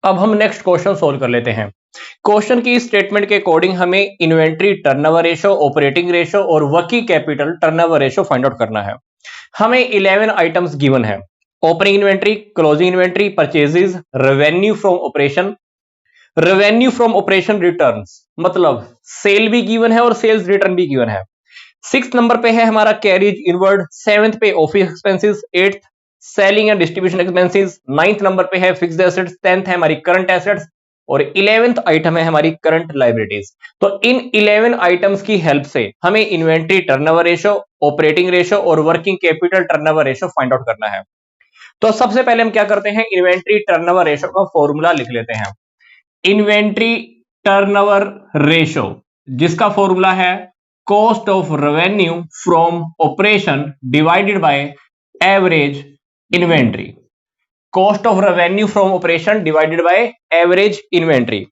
अब हम next question solve कर लेते हैं। क्वेश्चन की स्टेटमेंट के अकॉर्डिंग हमें inventory turnover ratio, operating ratio और working capital turnover ratio find out करना है। हमें 11 आइटम्स गिवन है। Opening inventory, closing inventory, purchases, revenue from operation, revenue from operation returns, मतलब सेल भी गिवन है और सेल्स रिटर्न भी गिवन है। 6th नंबर पे है हमारा कैरिज इनवर्ड, 7th पे office expenses, 8th selling and distribution expenses, 9th number पे है फिक्स्ड एसेट्स, 10th है हमारी करंट एसेट्स और 11th आइटम है हमारी करंट लायबिलिटीज। तो इन 11 आइटम्स की हेल्प से हमें inventory turnover ratio, operating ratio और working capital turnover ratio find out करना है। तो सबसे पहले हम क्या करते हैं, इन्वेंट्री टर्नओवर रेशो का फॉर्मूला लिख लेते हैं। इन्वेंट्री टर्नओवर रेशो जिसका फॉर्मूला है cost of revenue from operation divided by average inventory. Cost of revenue from operation divided by average inventory.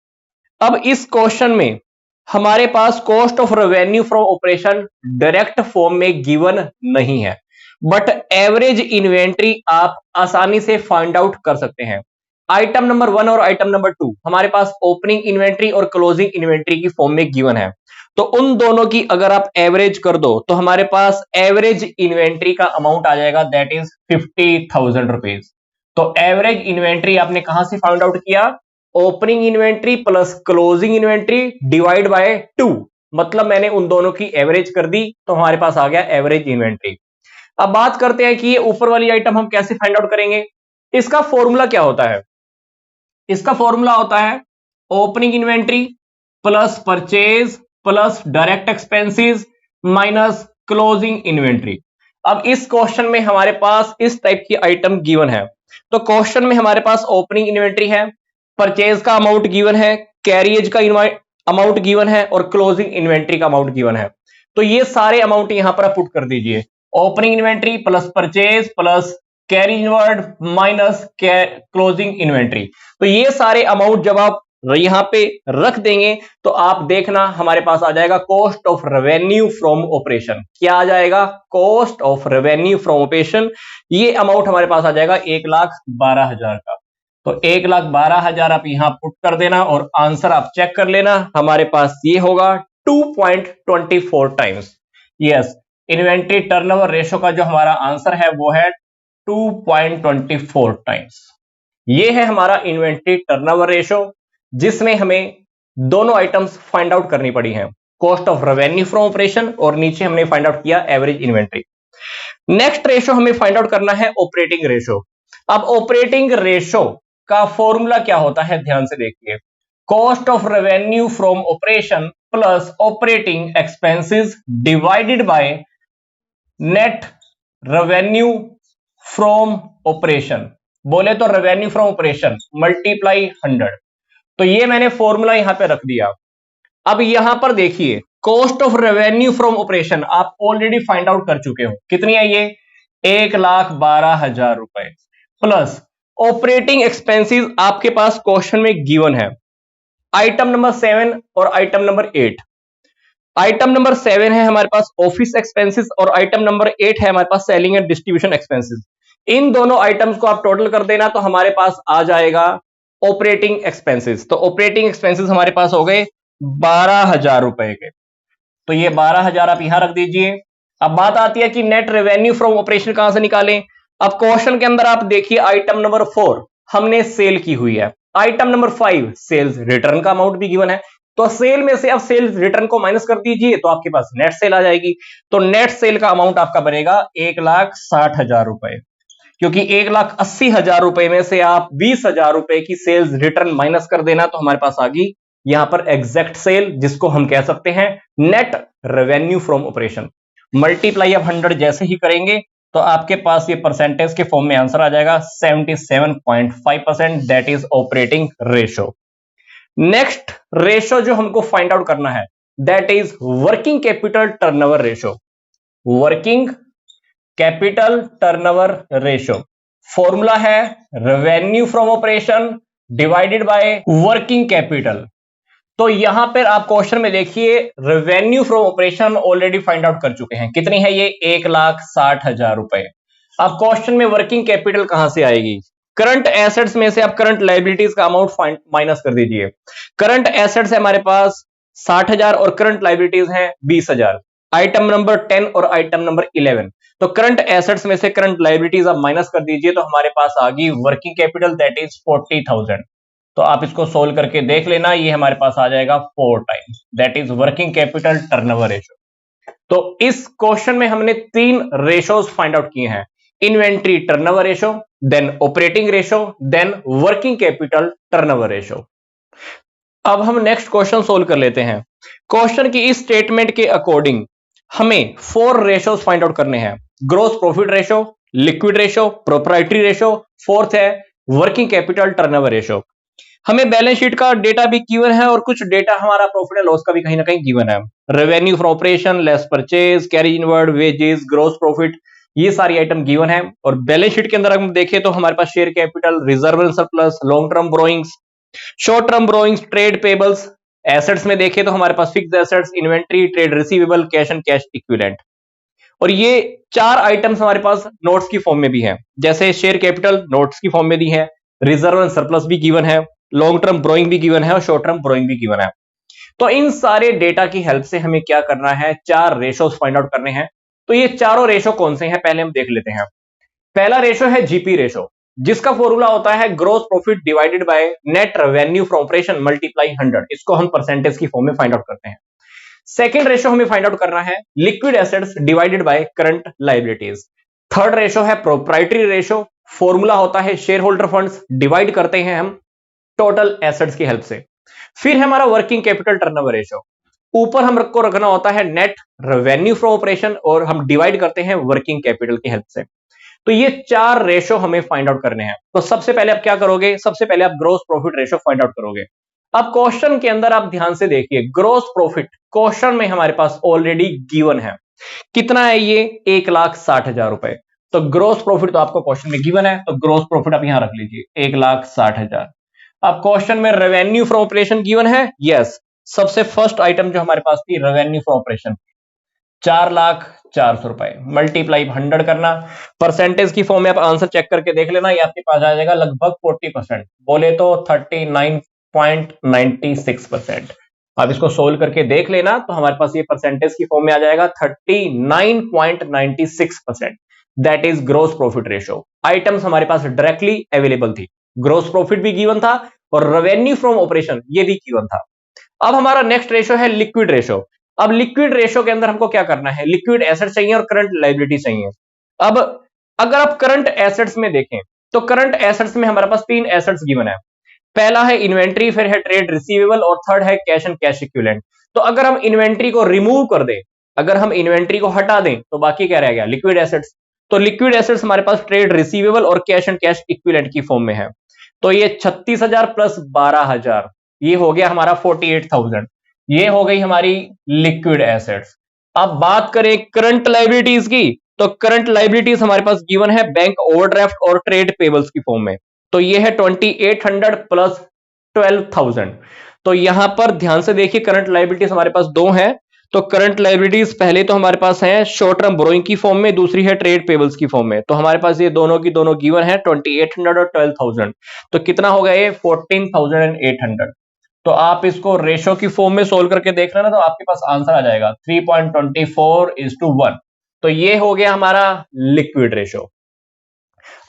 अब इस क्वेश्चन में हमारे पास cost of revenue from operation direct form में गिवन नहीं है, बट एवरेज इन्वेंट्री आप आसानी से फाइंड आउट कर सकते हैं। आइटम नंबर 1 और आइटम नंबर 2 हमारे पास ओपनिंग इन्वेंट्री और क्लोजिंग इन्वेंट्री की फॉर्म में गिवन है। तो उन दोनों की अगर आप एवरेज कर दो तो हमारे पास एवरेज इन्वेंट्री का अमाउंट आ जाएगा, दैट इज 50,000 रुपीज। तो एवरेज इन्वेंट्री आपने कहां से फाइंड आउट किया, opening inventory plus closing inventory divide by 2, मतलब मैंने उन दोनों की एवरेज कर दी तो हमारे पास आ गया एवरेज इन्वेंट्री। अब बात करते हैं कि ये ऊपर वाली आइटम हम कैसे फाइंड आउट करेंगे। इसका फॉर्मूला क्या होता है, इसका फॉर्मूला होता है opening inventory plus purchase plus direct expenses minus closing inventory. अब इस क्वेश्चन में हमारे पास इस टाइप की आइटम गिवन है। तो क्वेश्चन में हमारे पास ओपनिंग इन्वेंट्री है, परचेज का अमाउंट गिवन है, कैरियज का अमाउंट गिवन है और क्लोजिंग इन्वेंट्री का अमाउंट गिवन है। तो ये सारे अमाउंट यहां पर पुट कर दीजिए, opening inventory plus purchase plus carry inward minus closing inventory. तो ये सारे अमाउंट जब आप यहां पे रख देंगे तो आप देखना हमारे पास आ जाएगा cost of revenue from operation. क्या आ जाएगा, cost of revenue from operation. ये अमाउंट हमारे पास आ जाएगा 1,12,000 का। तो 1,12,000 आप यहां पुट कर देना और आंसर आप चेक कर लेना, हमारे पास ये होगा 2.24 times. Yes, inventory turnover ratio का जो हमारा आंसर है वो है 2.24 टाइम्स। ये है हमारा इन्वेंट्री टर्नओवर रेशो जिसमें हमें दोनों आइटम्स फाइंड आउट करनी पड़ी हैं, cost of revenue from operation और नीचे हमने फाइंड आउट किया एवरेज इन्वेंट्री। नेक्स्ट रेशो हमें फाइंड आउट करना है ऑपरेटिंग रेशो। अब ऑपरेटिंग रेशो का फॉर्मूला क्या होता है, ध्यान से देखिए, cost of revenue from operation plus operating expenses divided by net revenue from operation. बोले तो रेवेन्यू फ्रॉम ऑपरेशन मल्टीप्लाई 100। तो ये मैंने फॉर्मूला यहां पे रख दिया। अब यहां पर देखिए cost of revenue from operation आप ऑलरेडी फाइंड आउट कर चुके हो, कितनी है ये, 1,12,000 रुपए प्लस ऑपरेटिंग एक्सपेंसेस आपके पास क्वेश्चन में गिवन है, आइटम नंबर 7 और आइटम नंबर 8। आइटम नंबर 7 है हमारे पास ऑफिस एक्सपेंसेस और आइटम नंबर 8 है हमारे पास सेलिंग एंड डिस्ट्रीब्यूशन एक्सपेंसेस। इन दोनों आइटम्स को आप टोटल कर देना तो हमारे पास आ जाएगा ऑपरेटिंग एक्सपेंसेस। तो ऑपरेटिंग एक्सपेंसेस हमारे पास हो गए 12,000 रुपए के। तो ये 12,000 आप यहां रख दीजिए। अब बात आती है कि नेट रेवेन्यू फ्रॉम ऑपरेशन कहां से निकालें। अब क्वेश्चन के अंदर आप देखिए आइटम नंबर 4 हमने सेल की हुई है, आइटम नंबर 5 सेल्स रिटर्न का अमाउंट भी गिवन है। तो सेल में से अब सेल्स रिटर्न को माइनस कर दीजिए तो आपके पास नेट सेल आ जाएगी। तो नेट सेल का अमाउंट आपका बनेगा 1,60,000 रुपए, क्योंकि 1,80,000 रुपए में से आप 20,000 रुपए की सेल्स रिटर्न माइनस कर देना तो हमारे पास आ गई यहां पर एग्जैक्ट सेल, जिसको हम कह सकते हैं net revenue from operation. Multiply of 100 जैसे ही करेंगे तो आपके पास ये परसेंटेज के फॉर्म में आंसर आ जाएगा 77.5%, that is operating ratio. Next ratio जो हमको फाइंड आउट करना है that is working capital turnover ratio. Working capital turnover ratio formula है revenue from operation divided by working capital. तो यहां पर आप क्वेश्चन में देखिए revenue from operation already find out कर चुके हैं, कितनी है ये, 1,60,000 रुपए। अब क्वेश्चन में वर्किंग कैपिटल कहां से आएगी, करंट एसेट्स में से आप करंट लाइबिलिटीज का अमाउंट माइनस कर दीजिए। करंट एसेट्स है हमारे पास 60,000 और करंट लाइबिलिटीज है 20,000। आइटम नंबर 10 और आइटम नंबर 11। तो करंट एसेट्स में से करंट लाइबिलिटीज आप माइनस कर दीजिए तो हमारे पास आ गई वर्किंग कैपिटल दैट इज 40,000। तो आप इसको सोल्व करके देख लेना, ये हमारे पास आ जाएगा 4 times, that is working capital turnover ratio. तो इस क्वेश्चन में हमने 3 रेशोज फाइंड आउट किए हैं, inventory turnover ratio, then operating ratio, then working capital turnover ratio. अब हम नेक्स्ट क्वेश्चन सोल्व कर लेते हैं। क्वेश्चन की इस स्टेटमेंट के अकॉर्डिंग हमें 4 रेशोज फाइंड आउट करने हैं, gross profit ratio, liquid ratio, proprietary ratio, fourth है वर्किंग कैपिटल टर्नओवर रेशो। हमें बैलेंस शीट का डेटा भी गिवन है और कुछ डेटा हमारा प्रॉफिट एंड लॉस का भी कहीं ना कहीं गिवन है। Revenue from operation, less purchase, carry inward, wages, gross profit, ये सारी आइटम गिवन है। और बैलेंस शीट के अंदर हम देखें तो हमारे पास share capital, reserve and surplus, long term borrowings, short term borrowings, trade payables. Assets में देखें तो हमारे पास fixed assets, inventory, trade receivable, cash and cash equivalent. और ये 4 आइटम्स हमारे पास नोट्स की फॉर्म में भी हैं, जैसे शेयर कैपिटल नोट्स की फॉर्म में दी है, रिजर्व एंड सरप्लस भी गिवन है, लॉन्ग टर्म ब्रोइंग भी गिवन है और शॉर्ट टर्म ब्रोइंग भी गिवन है। तो इन सारे डेटा की हेल्प से हमें क्या करना है, 4 रेशोज फाइंड आउट करने हैं। तो ये चारों रेशो कौन से हैं पहले हम देख लेते हैं। पहला रेशो है जीपी रेशो, जिसका फॉर्मूला होता है gross profit divided by net revenue from operation multiply 100। इसको हम परसेंटेज की फॉर्म में फाइंड आउट करते हैं। सेकेंड रेशो हमें फाइंड आउट करना है liquid assets divided by current liabilities. Third ratio है प्रोप्राइटरी रेशो, फॉर्मूला होता है शेयर होल्डर फंड्स डिवाइड करते हैं हम टोटल एसेट्स की हेल्प से। फिर है हमारा वर्किंग कैपिटल टर्नओवर रेशो, ऊपर हमको रखना होता है नेट रेवेन्यू फ्रॉम ऑपरेशन और हम डिवाइड करते हैं वर्किंग कैपिटल की हेल्प से। तो ये 4 रेशो हमें फाइंड आउट करने हैं। तो सबसे पहले आप क्या करोगे, सबसे पहले आप gross profit ratio find out करोगे। अब क्वेश्चन के अंदर आप ध्यान से देखिए, ग्रोस प्रॉफिट क्वेश्चन में हमारे पास ऑलरेडी गिवन है, कितना है ये 1,60,000 रुपए। तो ग्रोस प्रॉफिट तो आपको क्वेश्चन में गिवन है, तो ग्रोस प्रॉफिट आप यहां रख लीजिए 1,60,000। अब क्वेश्चन में रेवेन्यू फ्रॉम ऑपरेशन गिवन है, यस, सबसे फर्स्ट आइटम जो हमारे पास थी रेवेन्यू फ्रॉम ऑपरेशन 4,04,000 रुपए, मल्टीप्लाई 100 करना, परसेंटेज की फॉर्म में आप आंसर चेक करके देख लेना, ये आपके पास आ जाएगा लगभग 40%, बोले तो 39.96%। आप इसको सोल्व करके देख लेना तो हमारे पास ये परसेंटेज की फॉर्म में आ जाएगा 39.96%, that is gross profit ratio. Items हमारे पास डायरेक्टली अवेलेबल थी, ग्रोस प्रॉफिट भी गिवन था और रेवेन्यू फ्रॉम ऑपरेशन ये भी गिवन था। अब हमारा नेक्स्ट रेशो है लिक्विड रेशो। अब लिक्विड रेशो के अंदर हमको क्या करना है, लिक्विड एसेट चाहिए और करंट लायबिलिटी चाहिए। अब अगर आप करंट एसेट्स में देखें तो करंट एसेट्स में हमारे पास 3 एसेट्स गिवन है, पहला है इन्वेंट्री, फिर है ट्रेड रिसीवेबल और थर्ड है कैश एंड कैश इक्विवेलेंट। तो अगर हम इन्वेंट्री को रिमूव कर दें, अगर हम इन्वेंट्री को हटा दें तो बाकी क्या रह गया, लिक्विड एसेट्स। तो लिक्विड एसेट्स हमारे पास ट्रेड रिसीवेबल और कैश एंड कैश इक्विवेलेंट की फॉर्म में है। तो ये 36,000 प्लस 12,000, ये हो गया हमारा 48,000, ये हो गई हमारी लिक्विड एसेट्स। अब बात करें करंट लायबिलिटीज की, तो करंट लायबिलिटीज हमारे पास गिवन है बैंक ओवरड्राफ्ट और ट्रेड पेबल्स की फॉर्म में। तो ये है 2800 प्लस 12,000। तो यहां पर ध्यान से देखिए करंट लायबिलिटीज हमारे पास दो हैं। तो करंट लायबिलिटीज पहले तो हमारे पास है शॉर्ट टर्म बोरोइंग की फॉर्म में, दूसरी है ट्रेड पेबल्स की फॉर्म में। तो हमारे पास ये दोनों की दोनों गिवन है 2800 और 12,000। तो कितना हो गया ये 14,800। तो आप इसको रेशो की फॉर्म में सोल्व करके देख लेना तो आपके पास आंसर आ जाएगा 3.24:1। तो ये हो गया हमारा लिक्विड रेशो।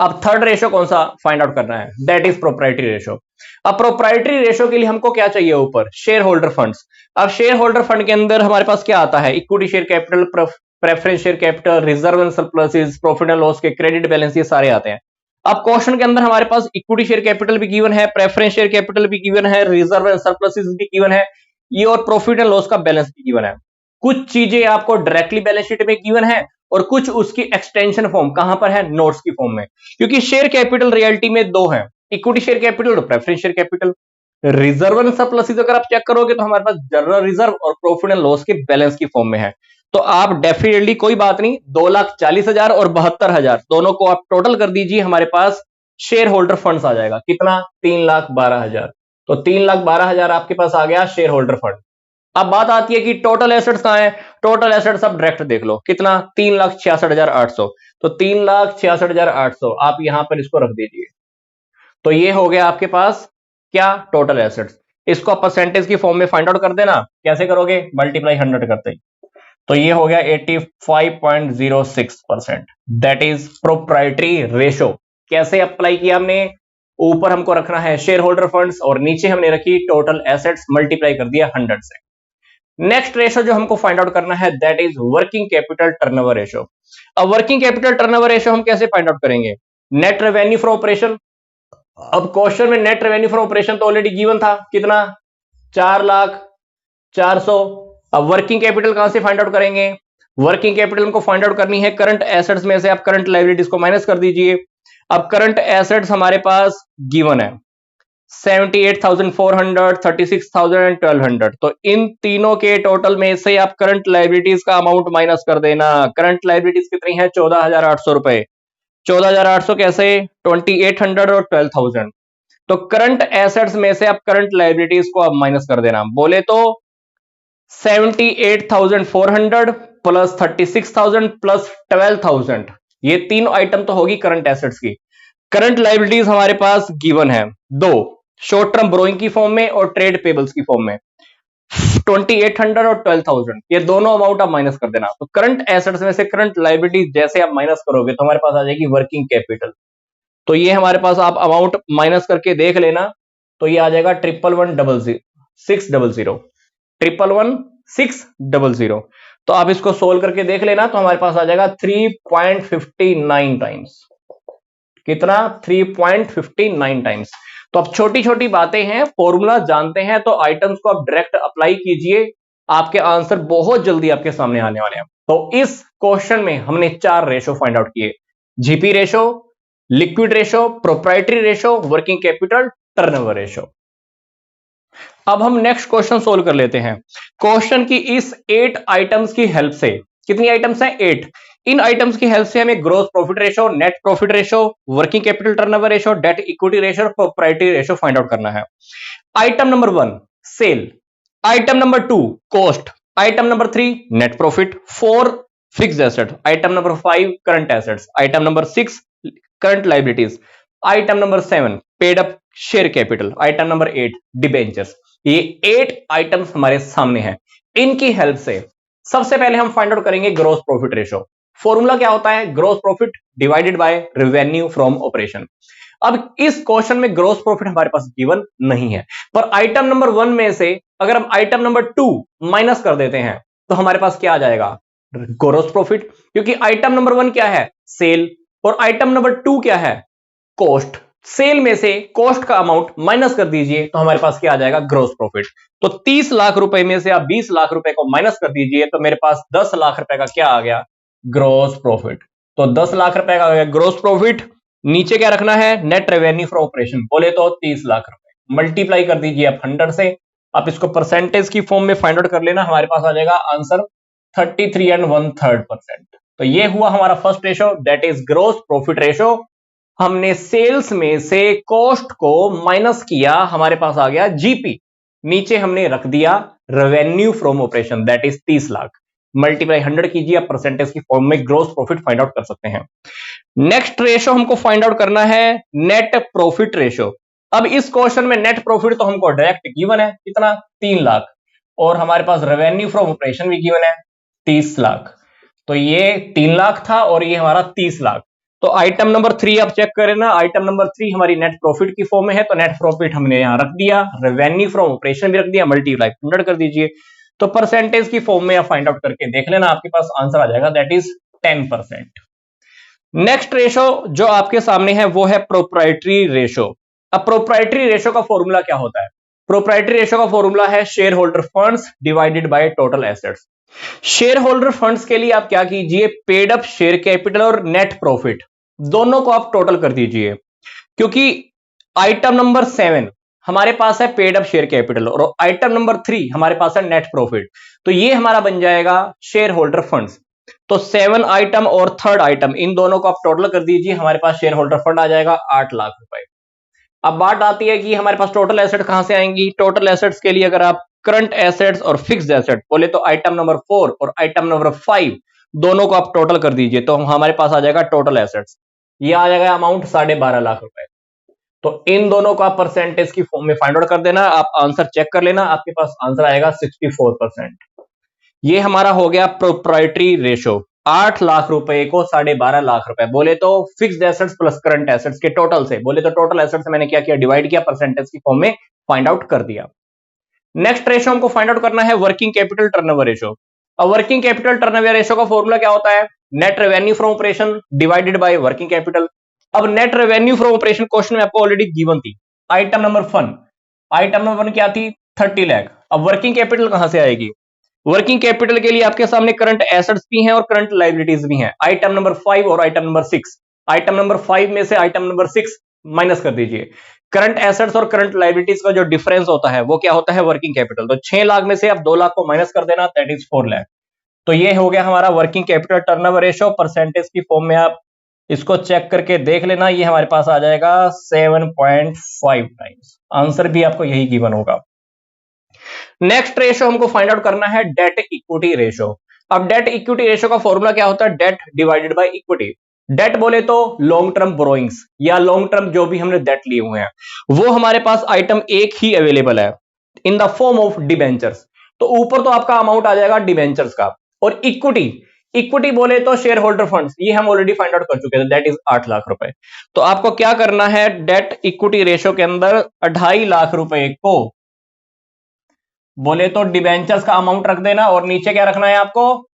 अब थर्ड रेशो कौन सा फाइंड आउट करना है, दैट इज प्रोप्राइटरी रेशो। अब प्रोप्राइटरी रेशो के लिए हमको क्या चाहिए, ऊपर शेयर होल्डर फंड्स। अब शेयर होल्डर फंड के अंदर हमारे पास क्या आता है, equity share capital, preference share capital, reserve and surpluses, profit and loss के क्रेडिट बैलेंस, ये सारे आते हैं। अब क्वेश्चन के अंदर हमारे पास इक्विटी शेयर कैपिटल भी गिवन है, प्रेफरेंस शेयर कैपिटल भी गिवन है, रिजर्व एंड सरप्लसेस भी गिवन है, ये और प्रॉफिट एंड लॉस का बैलेंस भी गिवन है। कुछ चीजें आपको डायरेक्टली बैलेंस शीट में गिवन है और कुछ उसकी एक्सटेंशन फॉर्म कहां पर है, नोट्स की फॉर्म में। क्योंकि शेयर कैपिटल रियलिटी में दो है, इक्विटी शेयर कैपिटल और preference share capital. Reserve and surpluses अगर आप चेक करोगे तो हमारे पास जनरल रिजर्व और प्रॉफिट एंड लॉस के बैलेंस की फॉर्म में है। तो आप डेफिनेटली कोई बात नहीं, 2,40,000 और 72,000 दोनों को आप टोटल कर दीजिए, हमारे पास शेयर होल्डर फंड्स आ जाएगा कितना, 3,12,000। तो 3,12,000 आपके पास आ गया शेयर होल्डर फंड। अब बात आती है कि टोटल एसेट्स कहां है, टोटल एसेट्स आप डायरेक्ट देख लो कितना, 3,66,800। तो 3,66,800 आप यहां पर इसको रख दीजिए। तो ये हो गया आपके पास क्या, टोटल एसेट्स। इसको आप परसेंटेज की फॉर्म में फाइंड आउट कर देना। कैसे करोगे, मल्टीप्लाई 100 करते ही। तो ये हो गया 85.06%। That is proprietary ratio. कैसे अप्लाई किया हमने, ऊपर हमको रखना है शेयर होल्डर फंड्स और नीचे हमने रखी टोटल एसेट्स, मल्टीप्लाई कर दिया 100 से। नेक्स्ट रेशो जो हमको फाइंड आउट करना है that is working capital turnover ratio. अब वर्किंग कैपिटल टर्नओवर रेशो हम कैसे फाइंड आउट करेंगे, नेट रेवेन्यू फ्रॉम ऑपरेशन। अब क्वेश्चन में नेट रेवेन्यू फ्रॉम ऑपरेशन तो ऑलरेडी गिवन था, कितना, 4,04,000। अब वर्किंग कैपिटल कहां से फाइंड आउट करेंगे, वर्किंग कैपिटल को फाइंड आउट करनी है करंट एसेट्स में से, आप करंट लायबिलिटीज को माइनस कर दीजिए। अब करंट एसेट्स हमारे पास गिवन है 78,400, 36,000, 1200। तो इन तीनों के टोटल में से आप करंट लायबिलिटीज का अमाउंट माइनस कर देना। करंट लायबिलिटीज कितनी है, 14,800 रुपए। 14,800 कैसे, 2800 और 12,000। तो करंट एसेट्स में से आप करंट लायबिलिटीज को आप माइनस कर देना। बोले तो 78,400 प्लस 36,000 प्लस 12,000, ये तीन आइटम तो होगी करंट एसेट्स की। करंट लायबिलिटीज हमारे पास गिवन है दो, शॉर्ट टर्म बोरोइंग की फॉर्म में और ट्रेड पेबल्स की फॉर्म में, 2800 और 12,000, ये दोनों अमाउंट आप माइनस कर देना। तो करंट एसेट्स में से करंट लायबिलिटीज जैसे आप माइनस करोगे तो हमारे पास आ जाएगी वर्किंग कैपिटल। तो ये हमारे पास आप अमाउंट माइनस करके देख लेना। तो ये आ जाएगा 111,600, 111,600। तो आप इसको सोल्व करके देख लेना। तो हमारे पास आ जाएगा 3.59 टाइम्स। कितना, 3.59 टाइम्स। तो अब छोटी छोटी बातें हैं, फॉर्मूला जानते हैं तो आइटम्स को आप डायरेक्ट अप्लाई कीजिए, आपके आंसर बहुत जल्दी आपके सामने आने वाले हैं। तो इस क्वेश्चन में हमने 4 रेशो फाइंड आउट किए, GP ratio, liquid ratio, proprietary ratio, working capital, turnover ratio. अब हम नेक्स्ट क्वेश्चन सोल्व कर लेते हैं। क्वेश्चन की इस 8 आइटम्स की हेल्प से, कितनी आइटम्स हैं, 8। इन आइटम्स की हेल्प से हमें gross profit ratio, net profit ratio, working capital turnover ratio, debt equity ratio, proprietary ratio find out करना है। Item number 1 sale, item number 2 cost, item number 3 net profit, 4 fixed asset, item number 5 current assets, item number 6 current liabilities, item number 7 paid up share capital, item number 8 debentures. ये 8 items हमारे सामने हैं। इनकी help से सबसे पहले हम find out करेंगे ग्रोस प्रॉफिट रेशो। फॉर्मूला क्या होता है, gross profit divided by revenue from operation. अब इस क्वेश्चन में ग्रोस प्रॉफिट हमारे पास गिवन नहीं है, पर आइटम नंबर 1 में से अगर हम आइटम नंबर 2 माइनस कर देते हैं तो हमारे पास क्या आ जाएगा, ग्रोस प्रॉफिट। क्योंकि आइटम नंबर 1 क्या है, सेल, और आइटम नंबर 2 क्या है, कॉस्ट। सेल में से कॉस्ट का अमाउंट माइनस कर दीजिए तो हमारे पास क्या आ जाएगा, ग्रोस प्रॉफिट। तो 30 लाख रुपए में से आप 20 लाख रुपए को माइनस कर दीजिए तो मेरे पास 10 लाख रुपए का क्या आ गया, ग्रोस प्रॉफिट। तो 10 लाख रुपए का आ गया ग्रोस प्रॉफिट। नीचे क्या रखना है, नेट रेवेन्यू फ्रॉम ऑपरेशन, बोले तो 30 लाख रुपए, मल्टीप्लाई कर दीजिए आप 100 से। आप इसको परसेंटेज की फॉर्म में फाइंड आउट कर लेना, हमारे पास आ जाएगा आंसर 33 and 1/3%। तो ये हुआ हमारा first ratio, that is gross profit ratio. हमने सेल्स में से कॉस्ट को माइनस किया, हमारे पास आ गया जीपी। नीचे हमने रख दिया revenue from operation, that is 30 lakh. Multiply 100 कीजिए, आप परसेंटेज की फॉर्म में ग्रोस प्रॉफिट फाइंड आउट कर सकते हैं। नेक्स्ट रेशो हमको फाइंड आउट करना है नेट प्रॉफिट रेशो। अब इस क्वेश्चन में नेट प्रॉफिट तो हमको डायरेक्ट गिवन है, कितना, 3 लाख, और हमारे पास रेवेन्यू फ्रॉम ऑपरेशन भी गिवन है 30 लाख। तो ये 3 लाख था और ये हमारा 30 लाख। तो आइटम नंबर 3 आप चेक करें ना, आइटम नंबर 3 हमारी नेट प्रॉफिट की फॉर्म में है, तो नेट प्रॉफिट हमने यहां रख दिया, रेवेन्यू फ्रॉम ऑपरेशन भी रख दिया, मल्टीप्लाई 100 कर दीजिए। तो परसेंटेज की फॉर्म में आप फाइंड आउट करके देख लेना, आपके पास आंसर आ जाएगा, दैट इज 10%। नेक्स्ट रेशो जो आपके सामने है वो है प्रोप्राइटरी रेशो। अब प्रोप्राइटरी रेशो का फॉर्मूला क्या होता है, प्रोप्राइटरी रेशो का फॉर्मूला है share holder funds divided by total assets. Share holder funds के लिए आप क्या कीजिए, पेड अप शेयर कैपिटल और नेट प्रॉफिट दोनों को आप टोटल कर दीजिए। क्योंकि आइटम नंबर 7 हमारे पास है पेड अप शेयर कैपिटल और आइटम नंबर 3 हमारे पास है नेट प्रॉफिट, तो ये हमारा बन जाएगा शेयर होल्डर फंड्स। तो 7 आइटम और 3rd आइटम इन दोनों को आप टोटल कर दीजिए, हमारे पास शेयर होल्डर फंड आ जाएगा 8 लाख रुपए। अब बात आती है कि हमारे पास टोटल एसेट कहां से आएंगी। टोटल एसेट्स के लिए अगर आप करंट एसेट्स और फिक्स्ड एसेट बोले तो आइटम नंबर 4 और आइटम नंबर 5 दोनों को आप टोटल कर दीजिए तो हमारे पास आ जाएगा टोटल एसेट्स, ये आ जाएगा अमाउंट 12.5 लाख रुपए। तो इन दोनों का परसेंटेज की फॉर्म में फाइंड आउट कर देना। आप आंसर चेक कर लेना, आपके पास आंसर आएगा 64%। ये हमारा हो गया प्रोप्राइटरी रेशो। 8 लाख रुपए को 12.5 लाख रुपए, बोले तो fixed assets plus current assets के टोटल से, बोले तो टोटल एसेट्स मैंने क्या किया, डिवाइड किया, परसेंटेज की फॉर्म में फाइंड आउट कर दिया। नेक्स्ट रेशो हमको फाइंड आउट करना है वर्किंग कैपिटल टर्नओवर रेशो। अब वर्किंग कैपिटल टर्नओवर रेशो का फॉर्मूला क्या होता है, net revenue from operation divided by working capital. अब net revenue from operation question में आपको ऑलरेडी गिवन थी। आइटम नंबर 1, आइटम नंबर 1 क्या थी, 30 लाख। अब वर्किंग कैपिटल कहां से आएगी, वर्किंग कैपिटल के लिए आपके सामने करंट एसेट्स भी हैं और करंट लायबिलिटीज भी हैं। आइटम नंबर 5 और आइटम नंबर 6, आइटम नंबर 5 में से आइटम नंबर 6 माइनस कर दीजिए। करंट एसेट्स और करंट लायबिलिटीज का जो डिफरेंस होता है वो क्या होता है, वर्किंग कैपिटल। तो 6 लाख में से आप 2 लाख को माइनस कर देना, दैट इज 4 लाख। तो ये हो गया हमारा working capital turnover ratio. Percentage की फॉर्म में आप इसको चेक करके देख लेना, ये हमारे पास आ जाएगा 7.5 टाइम्स। आंसर भी आपको यही गिवन होगा। नेक्स्ट रेशो हमको फाइंड आउट करना है डेट इक्विटी रेशो। अब डेट इक्विटी रेशो का फॉर्मूला क्या होता है, debt divided by equity. Debt बोले तो लॉन्ग टर्म बोरोइंग्स या लॉन्ग टर्म जो भी हमने डेट लिए हुए हैं, वो हमारे पास आइटम एक ही अवेलेबल है in the form of debentures. तो ऊपर तो आपका अमाउंट आ जाएगा डिबेंचर्स का, और इक्विटी, इक्विटी बोले तो शेयर होल्डर फंड्स, ये हम ऑलरेडी फाइंड आउट कर चुके थे, दैट इज 8 लाख रुपए। तो आपको क्या करना है, डेट इक्विटी रेशो के अंदर 2.5 लाख रुपए को बोले तो डिबेंचर्स का अमाउंट रख देना, और नीचे क्या रखना है आपको,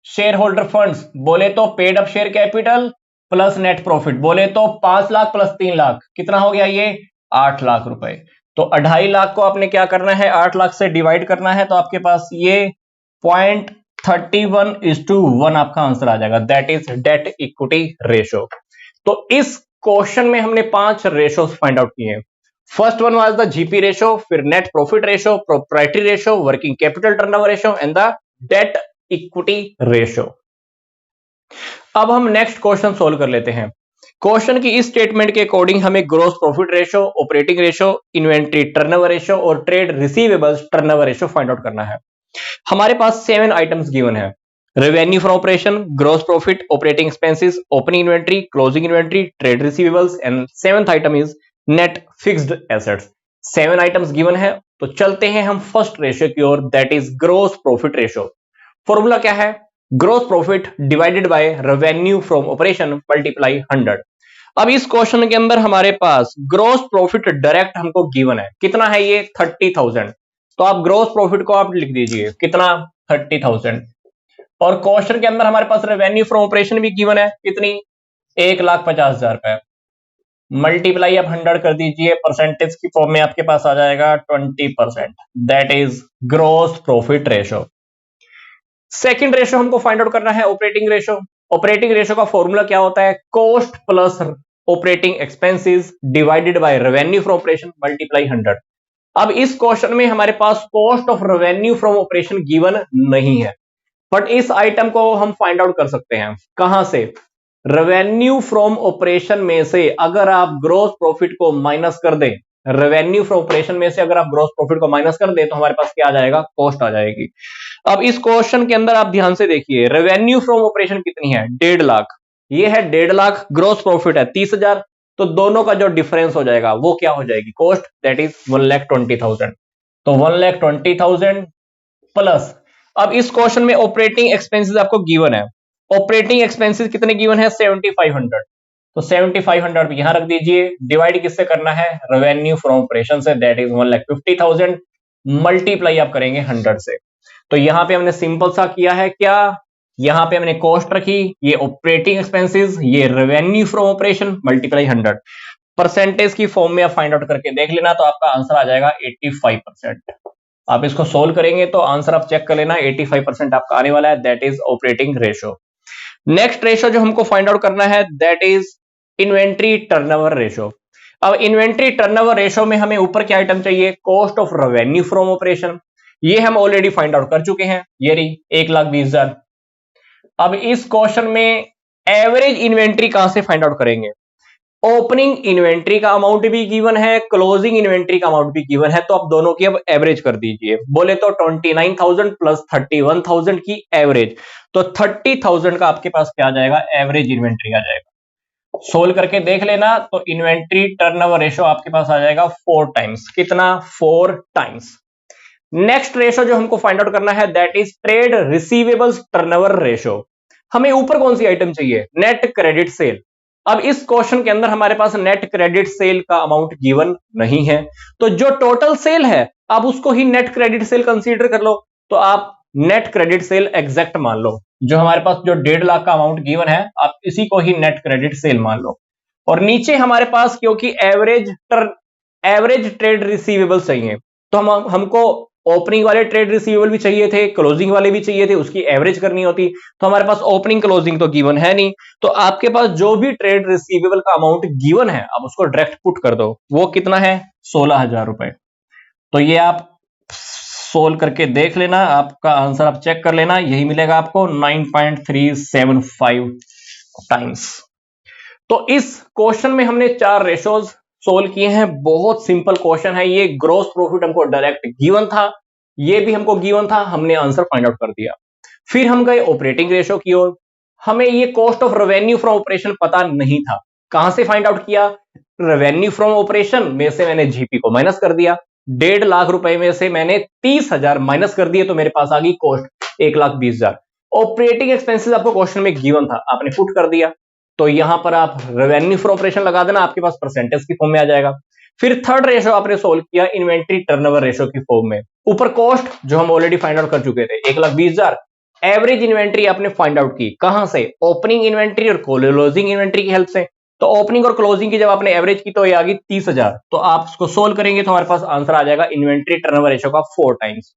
शेयर होल्डर फंड्स, बोले तो paid up share capital plus net profit. बोले तो 5 लाख प्लस 3 लाख कितना हो गया, ये 8 लाख रुपए। तो 2.5 लाख को आपने क्या करना है, 8 लाख से डिवाइड करना है, तो आपके पास ये 0.31:1 आपका आंसर आ जाएगा, that is date equity ratio. तो इस क्वेश्चन में हमने 5 रेशो फाइंड आउट किए हैं। First one was the GP ratio, फिर net profit ratio, proprietary ratio, working capital turnover ratio and the debt equity ratio. अब हम नेक्स्ट क्वेश्चन सोल्व कर लेते हैं। क्वेश्चन की इस स्टेटमेंट के अकॉर्डिंग हमें gross profit ratio, operating ratio, inventory turnover ratio और trade receivables turnover ratio find out करना है। हमारे पास 7 आइटम्स गिवन है, revenue from operation, gross profit, operating expenses, opening inventory, closing inventory, trade receivables and 7th item is net fixed assets. 7 items given है, तो चलते हैं हम फर्स्ट रेशियो की ओर, that is gross profit ratio. Formula क्या है, gross profit divided by revenue from operation multiply 100। अब इस क्वेश्चन के अंदर हमारे पास ग्रॉस प्रॉफिट डायरेक्ट हमको गिवन है, कितना है ये 30,000। तो आप ग्रॉस प्रॉफिट को आप लिख दीजिए कितना, 30,000। और क्वेश्चन के अंदर हमारे पास रेवेन्यू फ्रॉम ऑपरेशन भी गिवन है, कितनी, 1,50,000 रुपए। मल्टीप्लाई आप 100 कर दीजिए, परसेंटेज की फॉर्म में आपके पास आ जाएगा 20%, that is gross profit ratio. Second ratio हमको फाइंड आउट करना है ऑपरेटिंग रेशो। ऑपरेटिंग रेशो का फॉर्मूला क्या होता है, cost plus operating expenses divided by revenue from operation multiply 100। अब इस क्वेश्चन में हमारे पास cost of revenue from operation given नहीं है, बट इस आइटम को हम फाइंड आउट कर सकते हैं, कहां से, रेवेन्यू फ्रॉम ऑपरेशन में से अगर आप ग्रॉस प्रॉफिट को माइनस कर दें, रेवेन्यू फ्रॉम ऑपरेशन में से अगर आप ग्रॉस प्रॉफिट को माइनस कर दें तो हमारे पास क्या आ जाएगा, कॉस्ट आ जाएगी। अब इस क्वेश्चन के अंदर आप ध्यान से देखिए, रेवेन्यू फ्रॉम ऑपरेशन कितनी है, 1.5 लाख, ये है 1.5 लाख, ग्रॉस प्रॉफिट है 30,000, तो दोनों का जो डिफरेंस हो जाएगा वो क्या हो जाएगी, कॉस्ट, दैट इज 1,20,000। तो 1,20,000 प्लस, अब इस क्वेश्चन में ऑपरेटिंग एक्सपेंसेस आपको गिवन है, ऑपरेटिंग एक्सपेंसेस कितने गिवन है, 7,500। तो 7,500 यहां रख दीजिए, डिवाइड किससे करना है, रेवेन्यू फ्रॉम ऑपरेशन से, दैट इज 1,50,000, मल्टीप्लाई आप करेंगे 100 से। तो यहां पे हमने सिंपल सा किया है क्या, यहां पे हमने कॉस्ट रखी, ये ऑपरेटिंग एक्सपेंसेस, ये revenue from operation multiply 100। Percentage की फॉर्म में आप फाइंड आउट करके देख लेना, तो आपका आंसर आ जाएगा 85%। आप इसको सोल्व करेंगे तो आंसर आप चेक कर लेना, 85% आपका आने वाला है, that is operating ratio. Next ratio जो हमको फाइंड आउट करना है, that is inventory turnover ratio. अब इन्वेंट्री टर्नओवर रेशो में हमें ऊपर क्या आइटम चाहिए, cost of revenue from operation, ये हम ऑलरेडी फाइंड आउट कर चुके हैं, ये रही 1,20,000। अब इस क्वेश्चन में एवरेज इन्वेंट्री कहां से फाइंड आउट करेंगे, ओपनिंग इन्वेंट्री का अमाउंट भी गिवन है, क्लोजिंग इन्वेंट्री का अमाउंट भी गिवन है, तो आप दोनों की अब एवरेज कर दीजिए। बोले तो 29,000 प्लस 31,000 की एवरेज, तो 30,000 का आपके पास क्या आ जाएगा, एवरेज इन्वेंट्री आ जाएगा। सोल्व करके देख लेना। तो इन्वेंट्री टर्नओवर रेशो आपके पास आ जाएगा 4 टाइम्स। कितना? 4 टाइम्स। नेक्स्ट रेशो जो हमको फाइंड आउट करना है that is trade receivables turnover ratio. हमें ऊपर कौन सी आइटम चाहिए? Net credit sale. अब इस क्वेश्चन के अंदर हमारे पास नेट क्रेडिट सेल का अमाउंट गिवन नहीं है, तो जो टोटल सेल है आप उसको ही नेट क्रेडिट सेल कंसीडर कर लो। तो आप नेट क्रेडिट सेल एग्जैक्ट मान लो। जो हमारे पास जो 1.5 लाख का अमाउंट गिवन है आप इसी को ही नेट क्रेडिट सेल मान लो। और नीचे हमारे पास क्योंकि एवरेज ट्रेड रिसीवेबल चाहिए, तो हमको ओपनिंग वाले ट्रेड रिसीवेबल भी चाहिए थे, क्लोजिंग वाले भी चाहिए थे, उसकी एवरेज करनी होती। तो हमारे पास ओपनिंग क्लोजिंग तो गिवन है नहीं, तो आपके पास जो भी ट्रेड रिसीवेबल का अमाउंट गिवन है आप उसको डायरेक्ट पुट कर दो। वो कितना है? 16,000 रुपए। तो ये आप सोल्व करके देख लेना, आपका आंसर आप चेक कर लेना, यही मिलेगा आपको 9.375 टाइम्स। तो इस क्वेश्चन में हमने 4 रेशोज सोल्व किए हैं। बहुत सिंपल क्वेश्चन है ये। ग्रोस प्रॉफिट हमको डायरेक्ट गिवन था, ये भी हमको गिवन था, हमने आंसर फाइंड आउट कर दिया। फिर हम गए ऑपरेटिंग रेशो की ओर। हमें ये cost of revenue from operation पता नहीं था। कहां से फाइंड आउट किया? रेवेन्यू फ्रॉम ऑपरेशन में से मैंने जीपी को माइनस कर दिया। 1.5 लाख रुपए में से मैंने 30,000 माइनस कर दिए, तो मेरे पास आ गई कॉस्ट 1,20,000। ऑपरेटिंग एक्सपेंसेस आपको क्वेश्चन में गिवन था, आपने पुट कर दिया। तो यहां पर आप रेवेन्यू फ्रॉम ऑपरेशन लगा देना, आपके पास परसेंटेज की फॉर्म में आ जाएगा। फिर थर्ड रेशो आपने सोल्व किया इन्वेंट्री टर्नओवर रेशो की फॉर्म में। ऊपर कॉस्ट जो हम ऑलरेडी फाइंड आउट कर चुके थे 1,20,000। एवरेज इन्वेंट्री आपने फाइंड आउट की कहां से? ओपनिंग इन्वेंट्री और क्लोजिंग इन्वेंट्री की हेल्प से। तो ओपनिंग और क्लोजिंग की जब आपने एवरेज की तो ये आ गई 30,000। तो आप इसको सोल्व करेंगे तो हमारे पास आंसर आ जाएगा इन्वेंट्री टर्नओवर रेशो का 4 टाइम्स।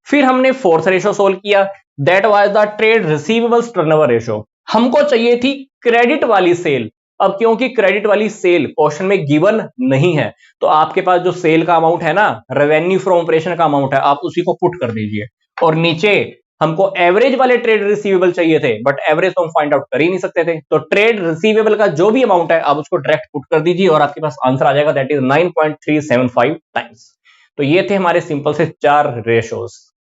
फिर हमने फोर्थ रेशो सोल्व किया, that was the trade receivables turnover ratio. हमको चाहिए थी क्रेडिट वाली सेल। अब क्योंकि क्रेडिट वाली सेल क्वेश्चन में गिवन नहीं है, तो आपके पास जो सेल का अमाउंट है ना, रेवेन्यू फ्रॉम ऑपरेशन का अमाउंट है, आप उसी को पुट कर दीजिए। और नीचे हमको एवरेज वाले ट्रेड रिसीवेबल चाहिए थे, बट एवरेज तो हम फाइंड आउट कर ही नहीं सकते थे। तो ट्रेड रिसीवेबल का जो भी अमाउंट है आप उसको डायरेक्ट पुट कर दीजिए और आपके पास आंसर आ जाएगा, दैट इज 9.375 टाइम्स। तो ये थे हमारे सिंपल से 4 रेशोज।